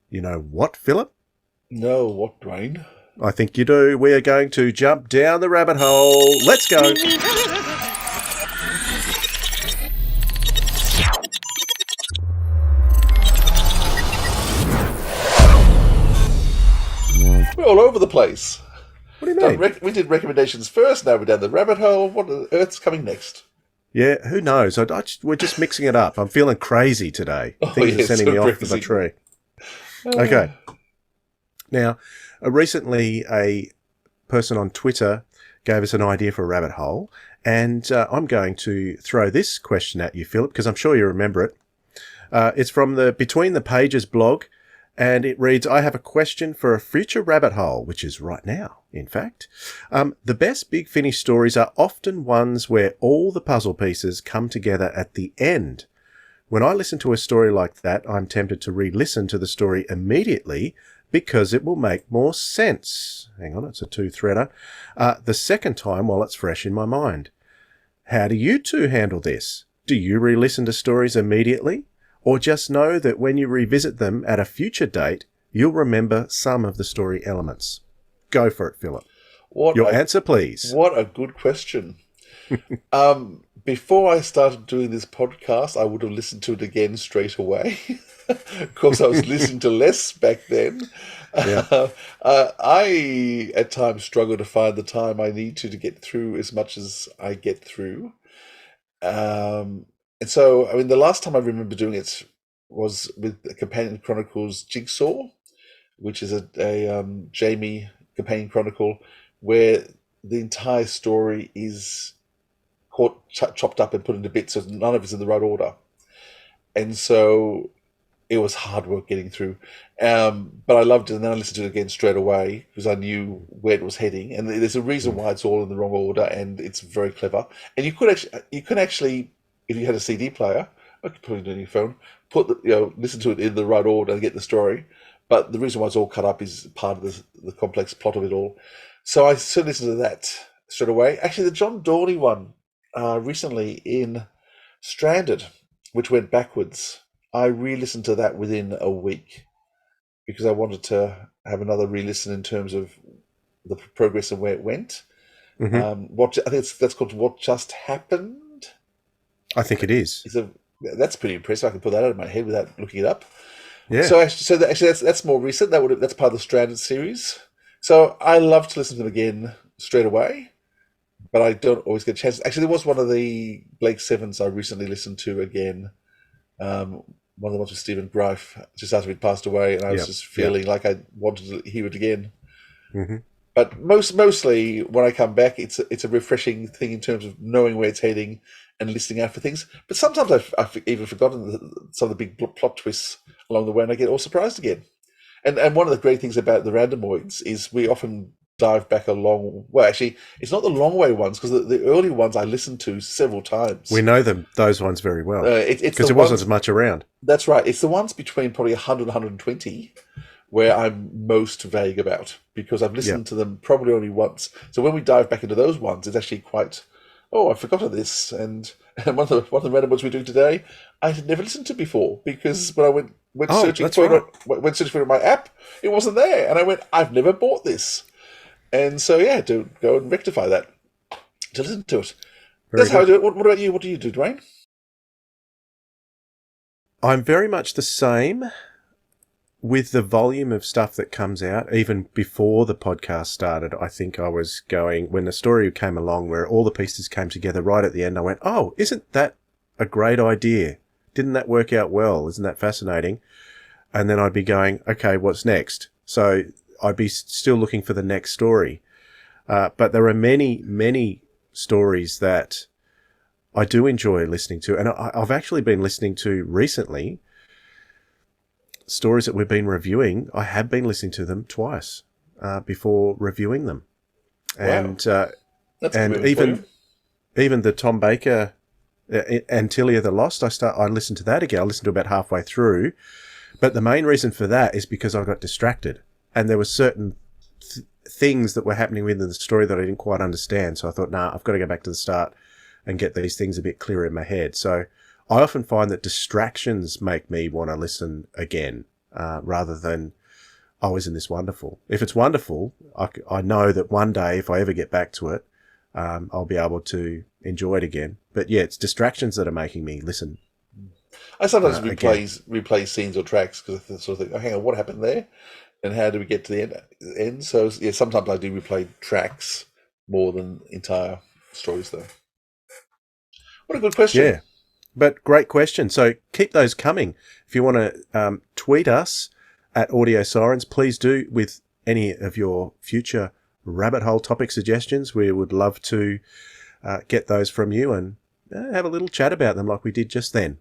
You know what, Philip? No, what, Dwayne? I think you do. We are going to jump down the rabbit hole. Let's go. We're all over the place. What do you mean? We did recommendations first, now we're down the rabbit hole. What on earth's coming next? Yeah, who knows? We're just mixing it up. I'm feeling crazy today. Things are sending me off the tree. Okay. Now, recently a person on Twitter gave us an idea for a rabbit hole, and I'm going to throw this question at you, Philip, because I'm sure you remember it. It's from the Between the Pages blog, and it reads, I have a question for a future rabbit hole, which is right now, in fact. The best Big Finish stories are often ones where all the puzzle pieces come together at the end. When I listen to a story like that, I'm tempted to re-listen to the story immediately because it will make more sense. Hang on, it's a two-threader. The second time while it's fresh in my mind. How do you two handle this? Do you re-listen to stories immediately? Or just know that when you revisit them at a future date, you'll remember some of the story elements? Go for it, Philip. Your answer, please. What a good question. Before I started doing this podcast, I would have listened to it again straight away. Of course, I was listening to less back then. Yeah. I, at times, struggle to find the time I need to get through as much as I get through. And so, I mean, the last time I remember doing it was with Companion Chronicles Jigsaw, which is a Jamie Companion Chronicle, where the entire story is chopped up and put into bits, so none of it's in the right order. And so it was hard work getting through. But I loved it, and then I listened to it again straight away because I knew where it was heading. And there's a reason why it's all in the wrong order, and it's very clever. And you can actually, if you had a CD player, I could put it on your phone, listen to it in the right order and get the story. But the reason why it's all cut up is part of the complex plot of it all. So I certainly listened to that straight away. Actually, the John Dorney one recently in Stranded, which went backwards, I re-listened to that within a week because I wanted to have another re-listen in terms of the progress and where it went. Mm-hmm. I think that's called What Just Happened. I think it is. That's pretty impressive. I can put that out of my head without looking it up. Yeah. So that's more recent. That's part of the Stranded series. So I love to listen to them again straight away, but I don't always get a chance. Actually, there was one of the Blake Sevens I recently listened to again. One of the ones with Stephen Greif just after he'd passed away, and I was just feeling like I wanted to hear it again. Mm-hmm. But mostly when I come back, it's a refreshing thing in terms of knowing where it's heading and listening out for things. But sometimes I've even forgotten some of the big plot twists along the way, and I get all surprised again. And one of the great things about the Randomoids is we often dive back a long way. Actually, it's not the long way ones, because the early ones I listened to several times. We know those ones very well. Because there wasn't as much around. That's right. It's the ones between probably 100 and 120 where I'm most vague about, because I've listened to them probably only once. So when we dive back into those ones, it's actually quite, I've forgotten this. And one of the random ones we're doing today, I had never listened to before, because when I went searching for it on my app, it wasn't there. And I went, I've never bought this. And so, to go and rectify that, to listen to it. That's how I do it. What about you? What do you do, Dwayne? I'm very much the same with the volume of stuff that comes out. Even before the podcast started, I think I was going, when the story came along where all the pieces came together right at the end, I went, oh, isn't that a great idea? Didn't that work out well? Isn't that fascinating? And then I'd be going, okay, what's next? So I'd be still looking for the next story. But there are many, many stories that I do enjoy listening to. And I've actually been listening to recently stories that we've been reviewing. I have been listening to them twice before reviewing them. Wow. And even the Tom Baker Antilia the Lost, I listened to that again. I listened to about halfway through. But the main reason for that is because I got distracted. And there were certain things that were happening within the story that I didn't quite understand. So I thought, I've got to go back to the start and get these things a bit clearer in my head. So I often find that distractions make me want to listen again. rather than, oh, isn't this wonderful? If it's wonderful, I know that one day, if I ever get back to it, I'll be able to enjoy it again. But yeah, it's distractions that are making me listen. I sometimes replay scenes or tracks because I sort of think, oh, hang on, what happened there? And how do we get to the end? So yeah, sometimes I do replay tracks more than entire stories, though. What a good question. Yeah, but great question. So keep those coming. If you want to tweet us at Audio Sirens, please do with any of your future rabbit hole topic suggestions. We would love to get those from you and have a little chat about them like we did just then.